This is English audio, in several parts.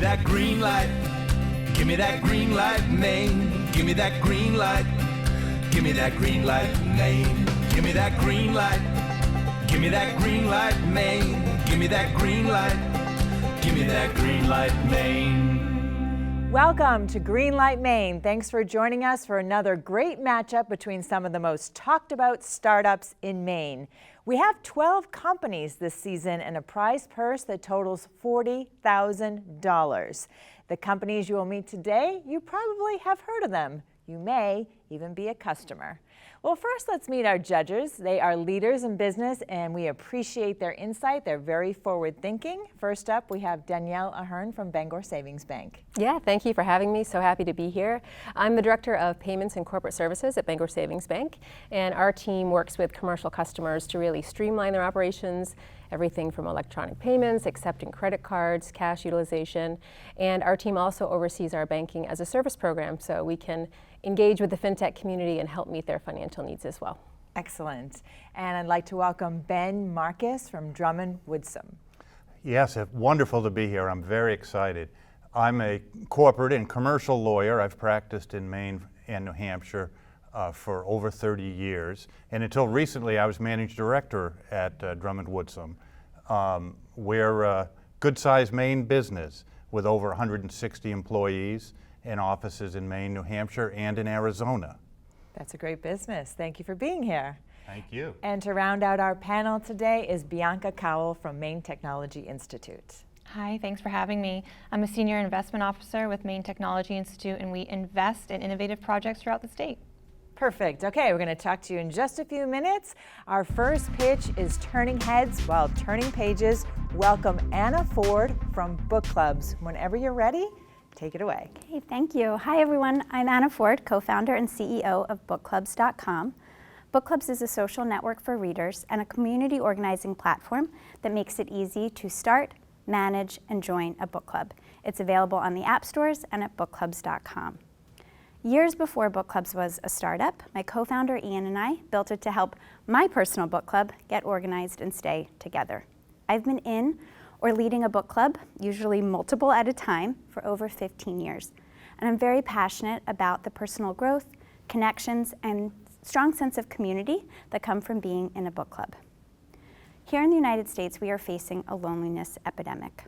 that green light. Give me that Greenlight Maine. Give me that green light. Give me that Greenlight Maine. Give me that green light. Give me that Greenlight Maine. Give me that green light. Give me that Greenlight Maine. Welcome to Greenlight Maine. Thanks for joining us for another great matchup between some of the most talked about startups in Maine. We have 12 companies this season and a prize purse that totals $40,000. The companies you will meet today, you probably have heard of them. You may even be a customer. Well, first let's meet our judges. They are leaders in business and we appreciate their insight. They're very forward thinking. First up, we have Danielle Ahern from Bangor Savings Bank. Yeah, thank you for having me. So happy to be here. I'm the Director of Payments and Corporate Services at Bangor Savings Bank, and our team works with commercial customers to really streamline their operations, everything from electronic payments, accepting credit cards, cash utilization, and our team also oversees our banking as a service program so we can engage with the fintech community and help meet their financial needs as well. Excellent. And I'd like to welcome Ben Marcus from Drummond Woodsum. Yes, it's wonderful to be here. I'm very excited. I'm a corporate and commercial lawyer. I've practiced in Maine and New Hampshire for over 30 years. And until recently, I was managing director at Drummond Woodsum. We're a good-sized Maine business with over 160 employees and offices in Maine, New Hampshire, and in Arizona. That's a great business. Thank you for being here. Thank you. And to round out our panel today is Bianca Cowell from Maine Technology Institute. Hi, thanks for having me. I'm a senior investment officer with Maine Technology Institute, and we invest in innovative projects throughout the state. Perfect. Okay, we're going to talk to you in just a few minutes. Our first pitch is Turning Heads While Turning Pages. Welcome Anna Ford from Book Clubs. Whenever you're ready, take it away. Okay, thank you. Hi everyone, I'm Anna Ford, co-founder and CEO of bookclubs.com. Book Clubs is a social network for readers and a community organizing platform that makes it easy to start, manage, and join a book club. It's available on the app stores and at bookclubs.com. Years before Book Clubs was a startup, my co-founder Ian and I built it to help my personal book club get organized and stay together. I've been in or leading a book club, usually multiple at a time, for over 15 years. And I'm very passionate about the personal growth, connections, and strong sense of community that come from being in a book club. Here in the United States, we are facing a loneliness epidemic.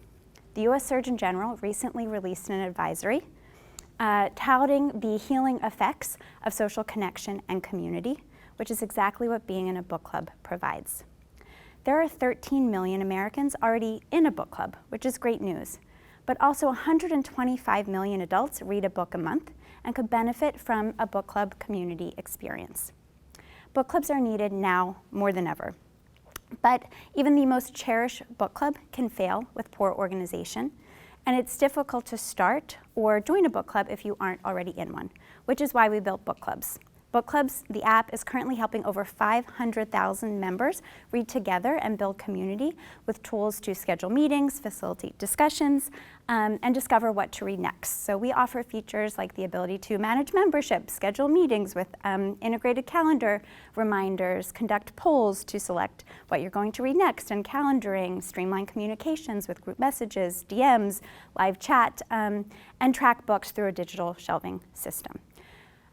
The US Surgeon General recently released an advisory touting the healing effects of social connection and community, which is exactly what being in a book club provides. There are 13 million Americans already in a book club, which is great news, but also 125 million adults read a book a month and could benefit from a book club community experience. Book clubs are needed now more than ever, but even the most cherished book club can fail with poor organization, and it's difficult to start or join a book club if you aren't already in one, which is why we built Book Clubs. Book Clubs, the app, is currently helping over 500,000 members read together and build community with tools to schedule meetings, facilitate discussions, and discover what to read next. So we offer features like the ability to manage membership, schedule meetings with integrated calendar reminders, conduct polls to select what you're going to read next, and calendaring, streamline communications with group messages, DMs, live chat, and track books through a digital shelving system.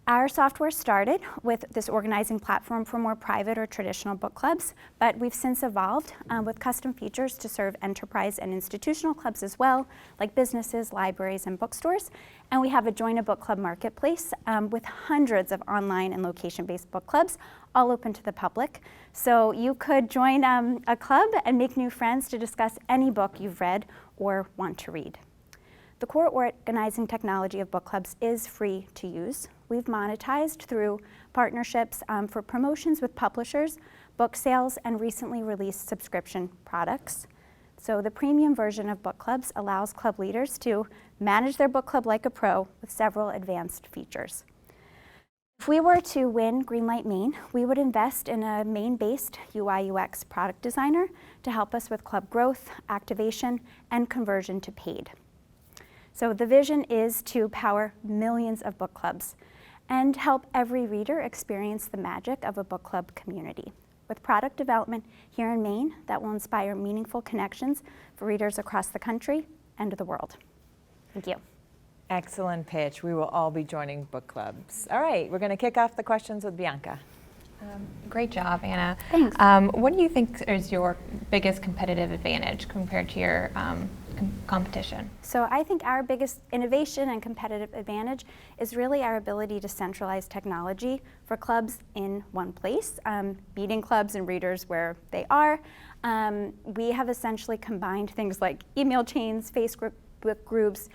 Our software started with this organizing platform for more private or traditional book clubs, but we've since evolved with custom features to serve enterprise and institutional clubs as well, like businesses, libraries, and bookstores. And we have a Join a Book Club marketplace with hundreds of online and location-based book clubs, all open to the public. So you could join a club and make new friends to discuss any book you've read or want to read. The core organizing technology of book clubs is free to use. We've monetized through partnerships for promotions with publishers, book sales, and recently released subscription products. So the premium version of Book Clubs allows club leaders to manage their book club like a pro with several advanced features. If we were to win Greenlight Maine, we would invest in a Maine-based UI/UX product designer to help us with club growth, activation, and conversion to paid. So the vision is to power millions of book clubs and help every reader experience the magic of a book club community, with product development here in Maine that will inspire meaningful connections for readers across the country and the world. Thank you. Excellent pitch. We will all be joining book clubs. All right, we're going to kick off the questions with Bianca. Great job, Anna. Thanks. What do you think is your biggest competitive advantage compared to your competition? So I think our biggest innovation and competitive advantage is really our ability to centralize technology for clubs in one place, meeting clubs and readers where they are. We have essentially combined things like email chains, Facebook groups,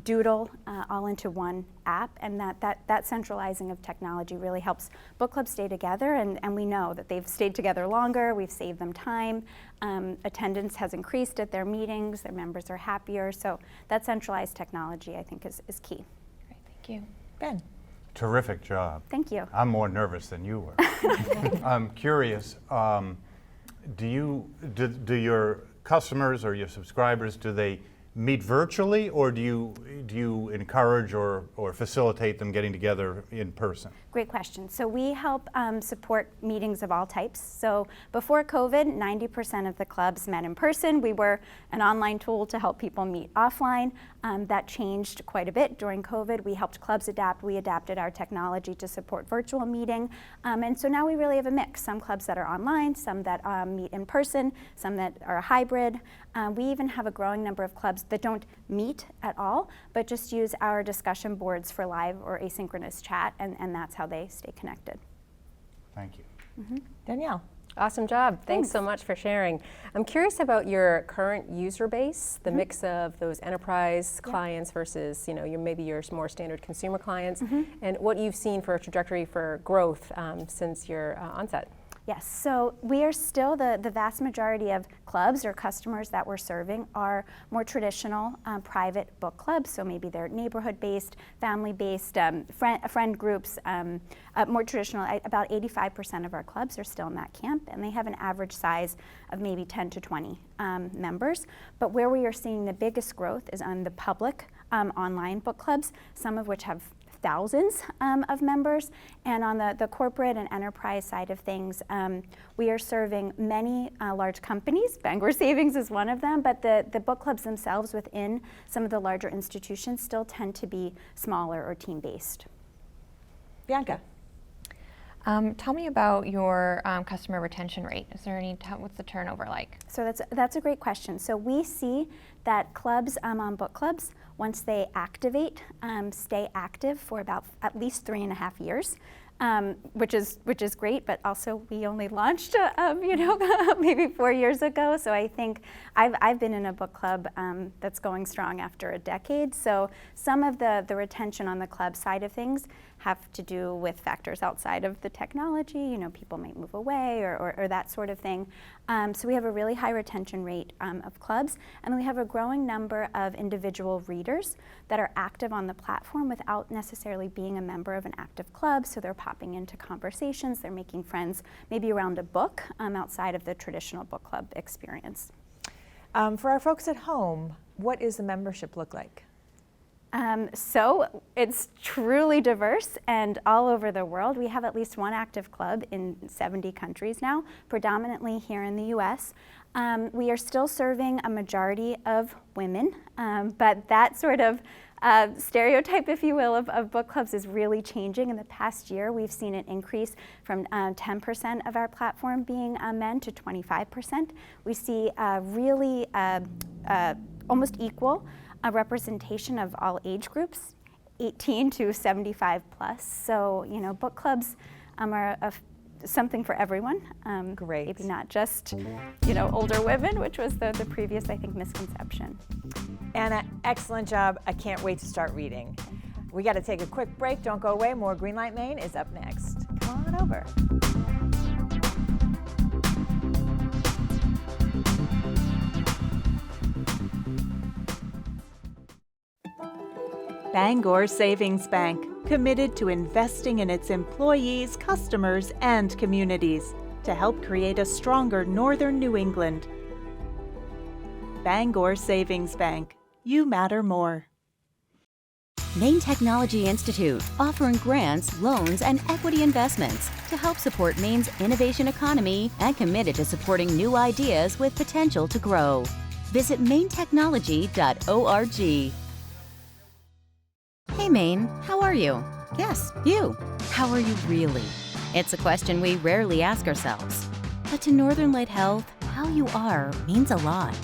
Doodle, all into one app, and that centralizing of technology really helps book clubs stay together, and we know that they've stayed together longer, we've saved them time, attendance has increased at their meetings, their members are happier, so that centralized technology I think is key. Great, thank you. Ben. Terrific job. Thank you. I'm more nervous than you were. I'm curious, do your customers or your subscribers, do they meet virtually, or do you encourage or facilitate them getting together in person? Great question. So we help support meetings of all types. So before COVID, 90% of the clubs met in person. We were an online tool to help people meet offline. That changed quite a bit during COVID. We helped clubs adapt. We adapted our technology to support virtual meeting. And so now we really have a mix. Some clubs that are online, some that meet in person, some that are hybrid. We even have a growing number of clubs that don't meet at all, but just use our discussion boards for live or asynchronous chat, and that's how they stay connected. Thank you. Mm-hmm. Danielle. Awesome job. Thanks so much for sharing. I'm curious about your current user base, the mix of those enterprise clients versus, maybe your more standard consumer clients, and what you've seen for a trajectory for growth since your onset. Yes, so we are still, the vast majority of clubs or customers that we're serving are more traditional private book clubs, so maybe they're neighborhood-based, family-based, friend groups, more traditional. About 85% of our clubs are still in that camp, and they have an average size of maybe 10 to 20 members. But where we are seeing the biggest growth is on the public online book clubs, some of which have thousands of members, and on the corporate and enterprise side of things, we are serving many large companies. Bangor Savings is one of them, but the book clubs themselves within some of the larger institutions still tend to be smaller or team-based. Bianca. Tell me about your customer retention rate. Is there what's the turnover like? So that's a great question. So we see that clubs on book clubs, once they activate, stay active for about at least 3.5 years. Which is great, but also we only launched, maybe 4 years ago. So I think I've been in a book club that's going strong after a decade. So some of the retention on the club side of things have to do with factors outside of the technology. People might move away or that sort of thing. So we have a really high retention rate of clubs, and we have a growing number of individual readers that are active on the platform without necessarily being a member of an active club. So they're popping into conversations, they're making friends maybe around a book outside of the traditional book club experience. For our folks at home, what does the membership look like? So it's truly diverse and all over the world. We have at least one active club in 70 countries now, predominantly here in the US. We are still serving a majority of women, but that sort of stereotype, if you will, of book clubs is really changing. In the past year, we've seen an increase from 10% of our platform being men to 25%. We see really almost equal representation of all age groups, 18 to 75 plus. So, book clubs are something for everyone. Great. Maybe not just, older women, which was the previous, I think, misconception. Anna, excellent job. I can't wait to start reading. We got to take a quick break. Don't go away. More Greenlight Maine is up next. Come on over. Bangor Savings Bank, committed to investing in its employees, customers, and communities to help create a stronger Northern New England. Bangor Savings Bank, you matter more. Maine Technology Institute, offering grants, loans, and equity investments to help support Maine's innovation economy and committed to supporting new ideas with potential to grow. Visit mainetechnology.org. Maine. How are you? Yes, you. How are you really? It's a question we rarely ask ourselves. But to Northern Light Health, how you are means a lot.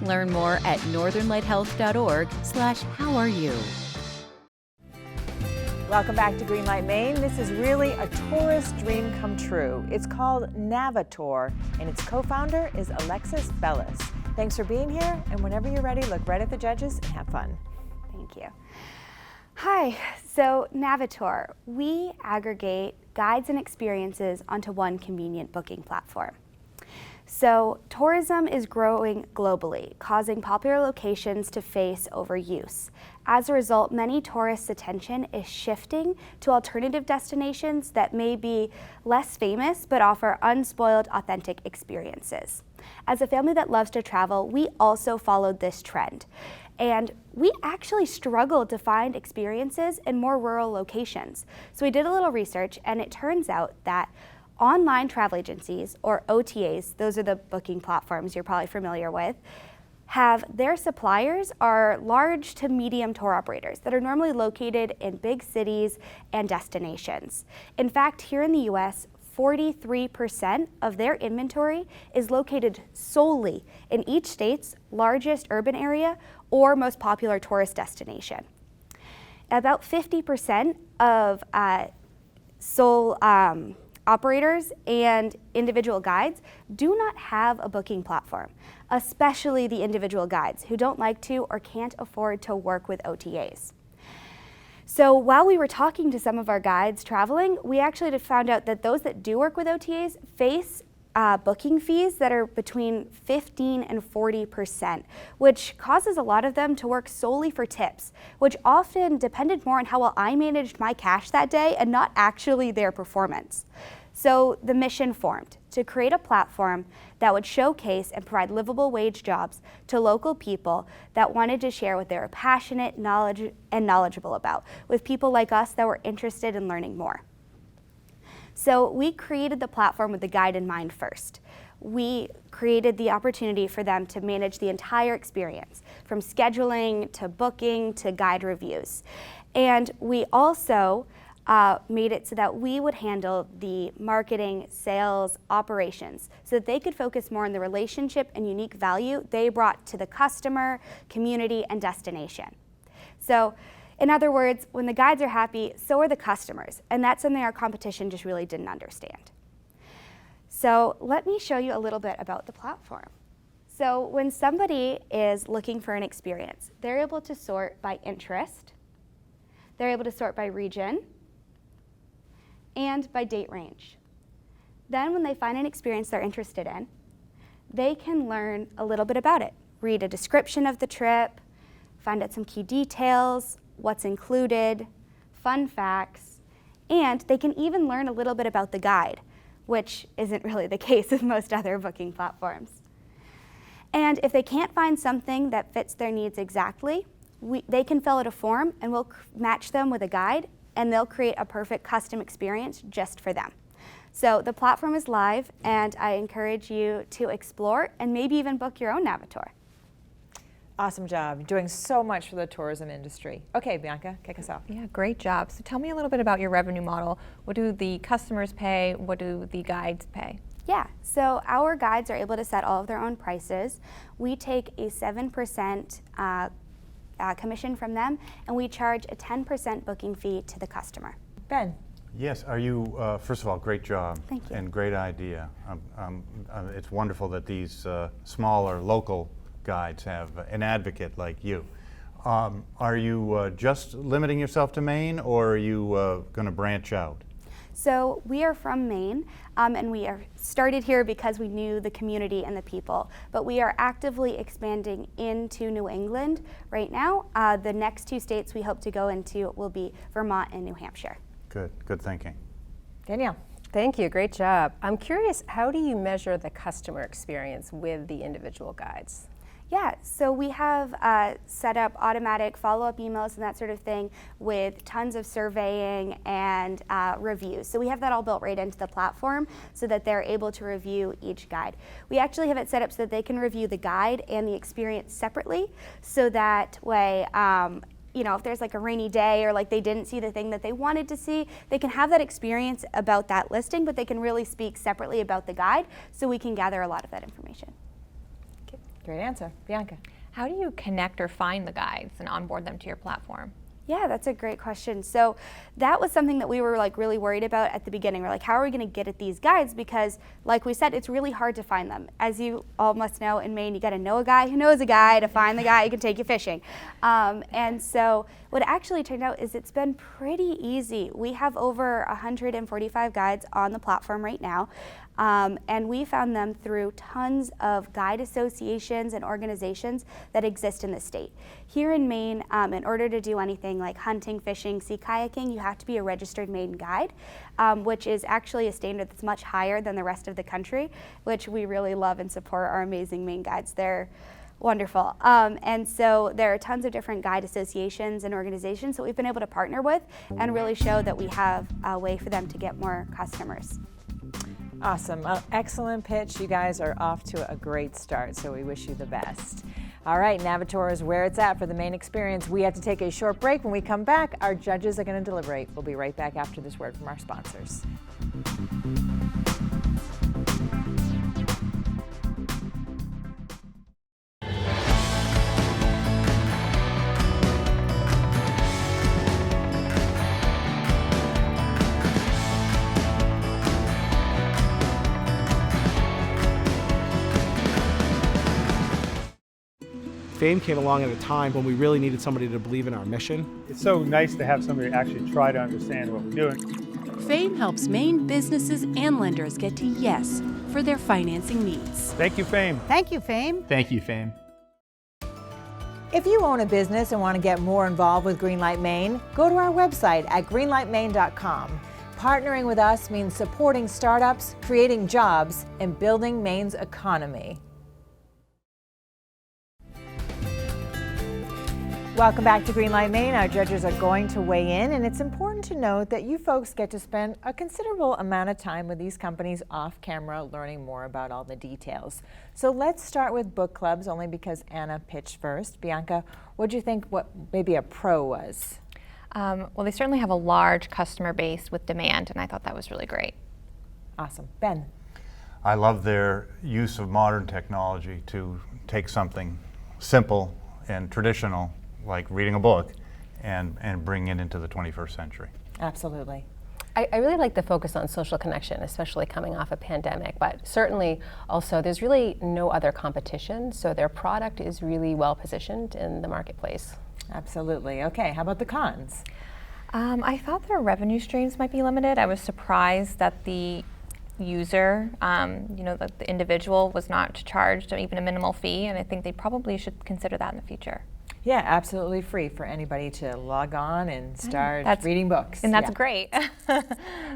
Learn more at northernlighthealth.org/howareyou. Welcome back to Greenlight Maine. This is really a tourist dream come true. It's called Navitour, and its co-founder is Alexis Bellis. Thanks for being here, and whenever you're ready, look right at the judges and have fun. Thank you. Hi, so Navitour, we aggregate guides and experiences onto one convenient booking platform. So tourism is growing globally, causing popular locations to face overuse. As a result, many tourists' attention is shifting to alternative destinations that may be less famous but offer unspoiled, authentic experiences. As a family that loves to travel, we also followed this trend. And we actually struggled to find experiences in more rural locations. So we did a little research, and it turns out that online travel agencies, or OTAs, those are the booking platforms you're probably familiar with, have their suppliers are large to medium tour operators that are normally located in big cities and destinations. In fact, here in the US, 43% of their inventory is located solely in each state's largest urban area or most popular tourist destination. About 50% of sole operators and individual guides do not have a booking platform, especially the individual guides who don't like to or can't afford to work with OTAs. So while we were talking to some of our guides traveling, we actually found out that those that do work with OTAs face booking fees that are between 15 and 40%, which causes a lot of them to work solely for tips, which often depended more on how well I managed my cash that day and not actually their performance. So the mission formed to create a platform that would showcase and provide livable wage jobs to local people that wanted to share what they were passionate, knowledgeable about, with people like us that were interested in learning more. So we created the platform with the guide in mind first. We created the opportunity for them to manage the entire experience, from scheduling to booking to guide reviews. And we also made it so that we would handle the marketing, sales, operations, so that they could focus more on the relationship and unique value they brought to the customer, community, and destination. So, in other words, when the guides are happy, so are the customers, and that's something our competition just really didn't understand. So let me show you a little bit about the platform. So when somebody is looking for an experience, they're able to sort by interest, they're able to sort by region, and by date range. Then when they find an experience they're interested in, they can learn a little bit about it, read a description of the trip, find out some key details, what's included, fun facts, and they can even learn a little bit about the guide, which isn't really the case with most other booking platforms. And if they can't find something that fits their needs exactly, they can fill out a form and we'll match them with a guide, and they'll create a perfect custom experience just for them. So the platform is live, and I encourage you to explore and maybe even book your own Navitour. Awesome job. You're doing so much for the tourism industry. Okay, Bianca, kick us off. Yeah, great job. So tell me a little bit about your revenue model. What do the customers pay? What do the guides pay? Yeah, so our guides are able to set all of their own prices. We take a 7% commission from them, and we charge a 10% booking fee to the customer. Ben. Yes, are you, first of all, great job. Thank you. And great idea. It's wonderful that these smaller local guides have an advocate like you. Are you just limiting yourself to Maine, or are you going to branch out? So we are from Maine, and we are started here because we knew the community and the people, but we are actively expanding into New England right now. The next two states we hope to go into will be Vermont and New Hampshire. Good thinking. Danielle. Thank you, great job. I'm curious, how do you measure the customer experience with the individual guides? Yeah, so we have set up automatic follow-up emails and that sort of thing with tons of surveying and reviews. So we have that all built right into the platform so that they're able to review each guide. We actually have it set up so that they can review the guide and the experience separately, so that way you know, if there's like a rainy day or like they didn't see the thing that they wanted to see, they can have that experience about that listing, but they can really speak separately about the guide, so we can gather a lot of that information. Great answer. Bianca. How do you connect or find the guides and onboard them to your platform? Yeah, that's a great question. So that was something that we were like really worried about at the beginning. We're like, how are we going to get at these guides? Because like we said, it's really hard to find them. As you all must know, in Maine, you got to know a guy who knows a guy to find the guy who can take you fishing. And so what actually turned out is it's been pretty easy. We have over 145 guides on the platform right now. And we found them through tons of guide associations and organizations that exist in the state. Here in Maine, in order to do anything like hunting, fishing, sea kayaking, you have to be a registered Maine guide, which is actually a standard that's much higher than the rest of the country, which we really love and support our amazing Maine guides. They're wonderful. And so there are tons of different guide associations and organizations that we've been able to partner with and really show that we have a way for them to get more customers. Awesome. Excellent pitch. You guys are off to a great start, so we wish you the best. All right, Navitour is where it's at for the Maine experience. We have to take a short break. When we come back, our judges are going to deliberate. We'll be right back after this word from our sponsors. Fame came along at a time when we really needed somebody to believe in our mission. It's so nice to have somebody actually try to understand what we're doing. Fame helps Maine businesses and lenders get to yes for their financing needs. Thank you, Fame. Thank you, Fame. Thank you, Fame. If you own a business and want to get more involved with Greenlight Maine, go to our website at greenlightmaine.com. Partnering with us means supporting startups, creating jobs, and building Maine's economy. Welcome back to Greenlight Maine. Our judges are going to weigh in, and it's important to note that you folks get to spend a considerable amount of time with these companies off camera learning more about all the details. So let's start with book clubs, only because Anna pitched first. Bianca, what do you think what maybe a pro was? Well, they certainly have a large customer base with demand, and I thought that was really great. Awesome. Ben? I love their use of modern technology to take something simple and traditional like reading a book and bring it into the 21st century. Absolutely. I really like the focus on social connection, especially coming off a pandemic, but certainly also there's really no other competition, so their product is really well positioned in the marketplace. Absolutely. Okay, how about the cons? I thought their revenue streams might be limited. I was surprised that the user, the individual was not charged even a minimal fee, and I think they probably should consider that in the future. Yeah, absolutely free for anybody to log on and start reading books. And that's great.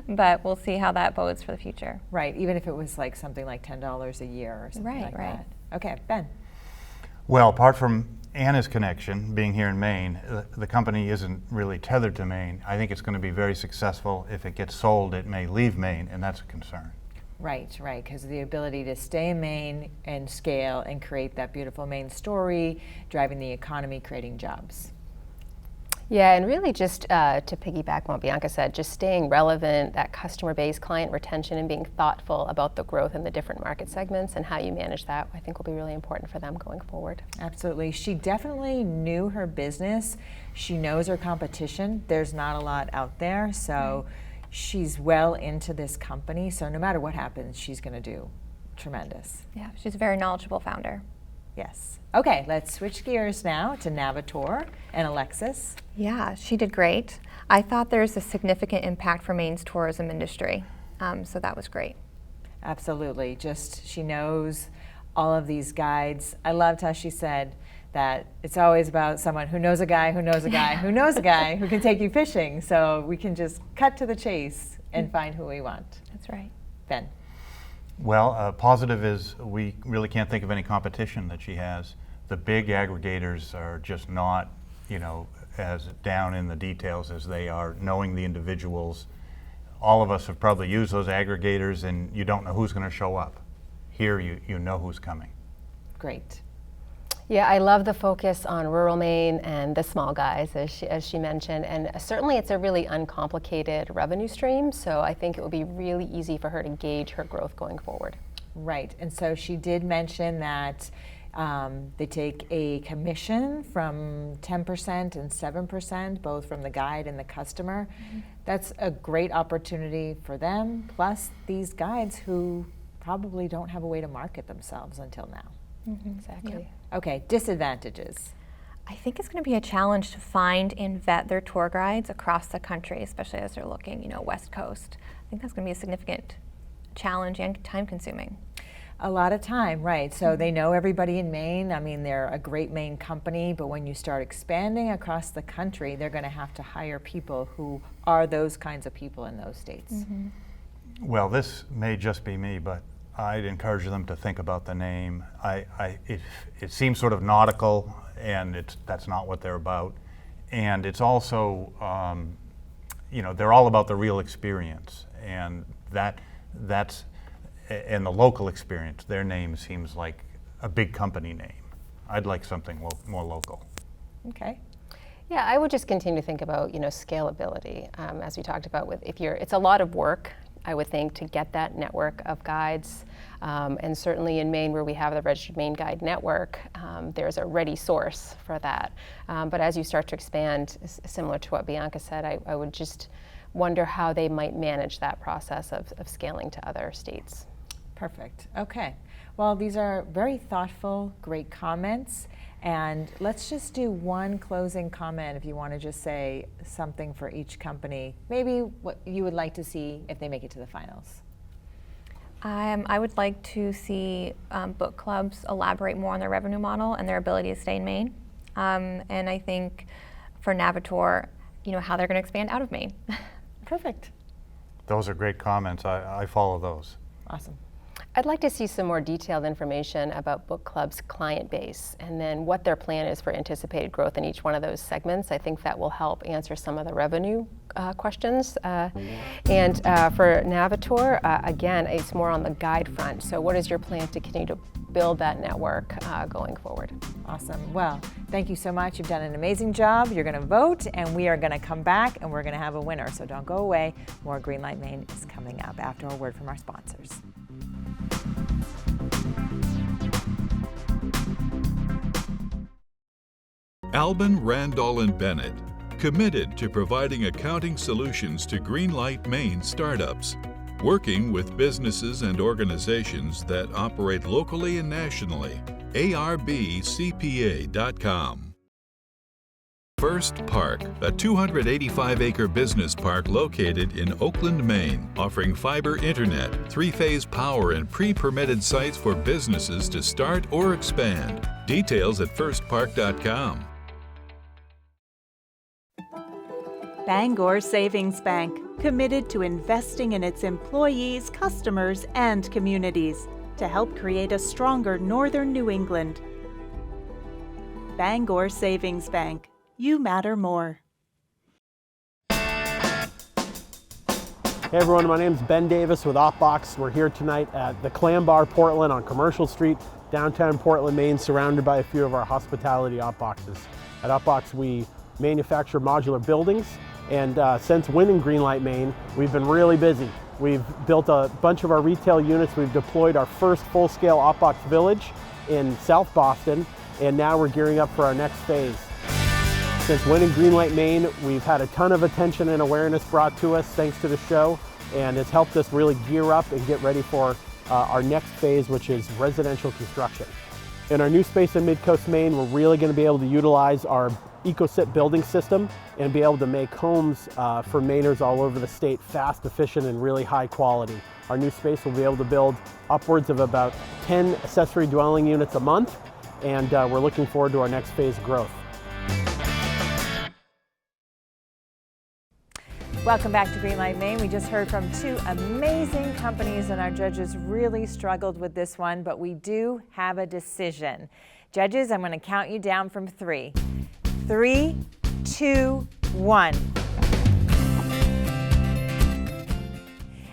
But we'll see how that bodes for the future. Right, even if it was like something like $10 a year or something like that. Okay, Ben. Well, apart from Anna's connection, being here in Maine, the company isn't really tethered to Maine. I think it's going to be very successful. If it gets sold, it may leave Maine, and that's a concern. Right, because of the ability to stay in Maine and scale and create that beautiful Maine story, driving the economy, creating jobs. Yeah, and really just to piggyback on what Bianca said, just staying relevant, that customer base, client retention, and being thoughtful about the growth in the different market segments and how you manage that, I think will be really important for them going forward. Absolutely. She definitely knew her business. She knows her competition. There's not a lot out there, so she's well into this company, so no matter what happens, she's going to do tremendous. Yeah, she's a very knowledgeable founder. Yes. Okay, let's switch gears now to Navitour and Alexis. Yeah, she did great. I thought there's a significant impact for Maine's tourism industry, so that was great. Absolutely. Just she knows all of these guides. I loved how she said that it's always about someone who knows a guy who knows a guy who knows a guy who can take you fishing, so we can just cut to the chase and find who we want. That's right. Ben? Well, positive is we really can't think of any competition that she has. The big aggregators are just not, as down in the details as they are knowing the individuals. All of us have probably used those aggregators, and you don't know who's going to show up. Here, you know who's coming. Great. Yeah, I love the focus on rural Maine and the small guys, as she mentioned, and certainly it's a really uncomplicated revenue stream, so I think it will be really easy for her to gauge her growth going forward. Right, and so she did mention that they take a commission from 10% and 7%, both from the guide and the customer. Mm-hmm. That's a great opportunity for them, plus these guides who probably don't have a way to market themselves until now. Mm-hmm. Exactly. Yep. Okay, disadvantages. I think it's going to be a challenge to find and vet their tour guides across the country, especially as they're looking, West Coast. I think that's going to be a significant challenge and time-consuming. A lot of time, right. So they know everybody in Maine. I mean, they're a great Maine company, but when you start expanding across the country, they're going to have to hire people who are those kinds of people in those states. Mm-hmm. Well, this may just be me, but I'd encourage them to think about the name. It seems sort of nautical, and that's not what they're about. And it's also, they're all about the real experience, and that's and the local experience. Their name seems like a big company name. I'd like something more local. Okay. Yeah, I would just continue to think about scalability, as we talked about. It's a lot of work, I would think, to get that network of guides. And certainly in Maine, where we have the Registered Maine Guide Network, there's a ready source for that. But as you start to expand, similar to what Bianca said, I would just wonder how they might manage that process of scaling to other states. Perfect. Okay. Well, these are very thoughtful, great comments. And let's just do one closing comment if you want to just say something for each company, maybe what you would like to see if they make it to the finals. I would like to see book clubs elaborate more on their revenue model and their ability to stay in Maine. And I think for Navitour, how they're going to expand out of Maine. Perfect. Those are great comments. I follow those. Awesome. I'd like to see some more detailed information about Book Club's client base and then what their plan is for anticipated growth in each one of those segments. I think that will help answer some of the revenue questions. And for Navitour, again, it's more on the guide front. So what is your plan to continue to build that network going forward? Awesome. Well, thank you so much. You've done an amazing job. You're going to vote, and we are going to come back, and we're going to have a winner. So don't go away. More Greenlight Maine is coming up after a word from our sponsors. Albin, Randall & Bennett, committed to providing accounting solutions to Greenlight Maine startups, working with businesses and organizations that operate locally and nationally. ARBCPA.com. First Park, a 285-acre business park located in Oakland, Maine, offering fiber internet, 3-phase power, and pre-permitted sites for businesses to start or expand. Details at firstpark.com. Bangor Savings Bank, committed to investing in its employees, customers, and communities to help create a stronger Northern New England. Bangor Savings Bank. You matter more. Hey everyone, my name is Ben Davis with OpBox. We're here tonight at the Clam Bar Portland on Commercial Street, downtown Portland, Maine, surrounded by a few of our hospitality OpBoxes. At OpBox, we manufacture modular buildings, and since winning Greenlight Maine, we've been really busy. We've built a bunch of our retail units. We've deployed our first full-scale OpBox village in South Boston, and now we're gearing up for our next phase. Since winning Greenlight Maine, we've had a ton of attention and awareness brought to us thanks to the show, and it's helped us really gear up and get ready for our next phase, which is residential construction. In our new space in Mid-Coast Maine, we're really going to be able to utilize our EcoSit building system and be able to make homes for Mainers all over the state fast, efficient, and really high quality. Our new space will be able to build upwards of about 10 accessory dwelling units a month, and we're looking forward to our next phase of growth. Welcome back to Greenlight Maine. We just heard from two amazing companies, and our judges really struggled with this one, but we do have a decision. Judges, I'm going to count you down from 3. 3, 2, 1.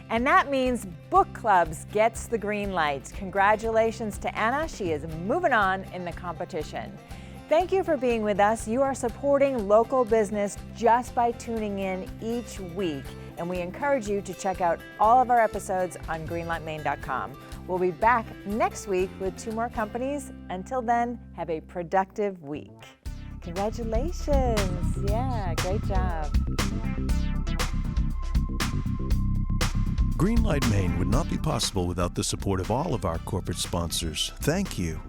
And that means Book Clubs gets the green light. Congratulations to Anna. She is moving on in the competition. Thank you for being with us. You are supporting local business just by tuning in each week. And we encourage you to check out all of our episodes on greenlightmaine.com. We'll be back next week with 2 more companies. Until then, have a productive week. Congratulations. Yeah, great job. Greenlight Maine would not be possible without the support of all of our corporate sponsors. Thank you.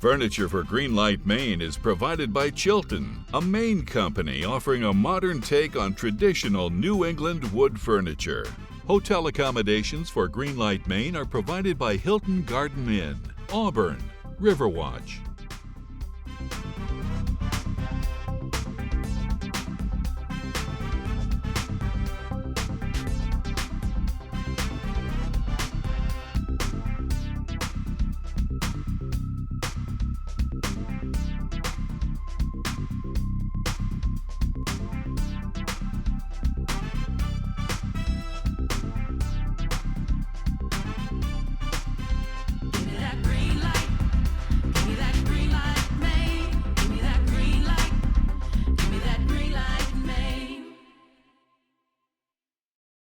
Furniture for Greenlight Maine is provided by Chilton, a Maine company offering a modern take on traditional New England wood furniture. Hotel accommodations for Greenlight Maine are provided by Hilton Garden Inn, Auburn, Riverwatch,